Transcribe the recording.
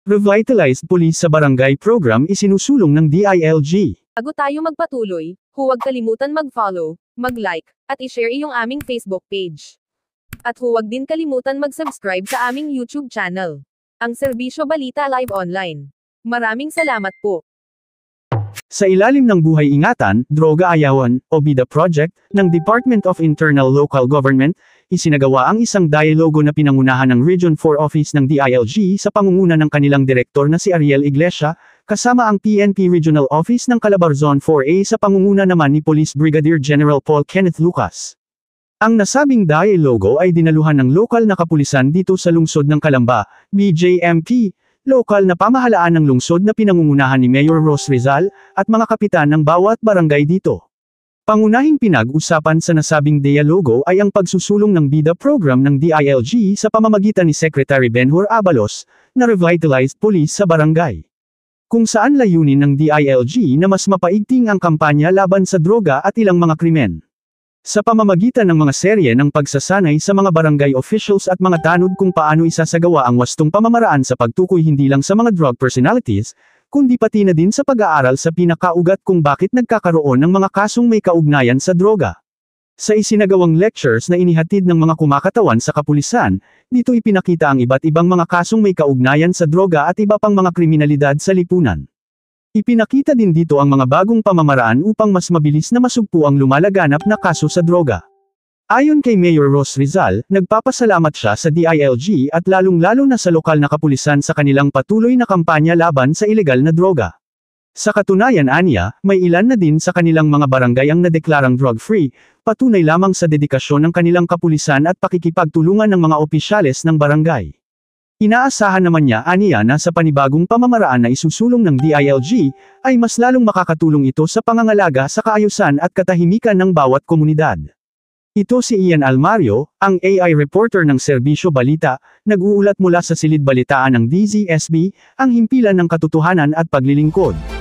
Revitalized Police sa Barangay Program isinusulong ng DILG. Bago tayo magpatuloy, huwag kalimutan mag-follow, mag-like, at i-share iyong aming Facebook page. At huwag din kalimutan mag-subscribe sa aming YouTube channel, ang Serbisyo Balita Live Online. Maraming salamat po. Sa ilalim ng Buhay Ingatan, Droga Ayawan, o BIDA Project, ng Department of Internal Local Government, isinagawa ang isang dialogo na pinangunahan ng Region 4 Office ng DILG sa pangunguna ng kanilang direktor na si Ariel Iglesia, kasama ang PNP Regional Office ng Calabarzon 4A sa pangunguna naman ni Police Brigadier General Paul Kenneth Lucas. Ang nasabing dialogo ay dinaluhan ng lokal na kapulisan dito sa lungsod ng Calamba, BJMP, lokal na pamahalaan ng lungsod na pinangungunahan ni Mayor Ros Rizal, at mga kapitan ng bawat barangay dito. Pangunahing pinag-usapan sa nasabing dialogo ay ang pagsusulong ng BIDA program ng DILG sa pamamagitan ni Secretary Benhur Abalos, na Revitalized Police sa barangay. Kung saan layunin ng DILG na mas mapaigting ang kampanya laban sa droga at ilang mga krimen. Sa pamamagitan ng mga serye ng pagsasanay sa mga barangay officials at mga tanod kung paano isasagawa ang wastong pamamaraan sa pagtukoy hindi lang sa mga drug personalities, kundi pati na din sa pag-aaral sa pinakaugat kung bakit nagkakaroon ng mga kasong may kaugnayan sa droga. Sa isinagawang lectures na inihatid ng mga kumakatawan sa kapulisan, dito ipinakita ang iba't ibang mga kasong may kaugnayan sa droga at iba pang mga kriminalidad sa lipunan. Ipinakita din dito ang mga bagong pamamaraan upang mas mabilis na masugpo ang lumalaganap na kaso sa droga. Ayon kay Mayor Ros Rizal, nagpapasalamat siya sa DILG at lalong-lalo na sa lokal na kapulisan sa kanilang patuloy na kampanya laban sa ilegal na droga. Sa katunayan aniya, may ilan na din sa kanilang mga barangay ang nadeklarang drug-free, patunay lamang sa dedikasyon ng kanilang kapulisan at pakikipagtulungan ng mga opisyales ng barangay. Inaasahan naman niya aniya na sa panibagong pamamaraan na isusulong ng DILG, ay mas lalong makakatulong ito sa pangangalaga sa kaayusan at katahimikan ng bawat komunidad. Ito si Ian Almario, ang AI reporter ng Serbisyo Balita, nag-uulat mula sa silid balitaan ng DZSB, ang himpilan ng katotohanan at paglilingkod.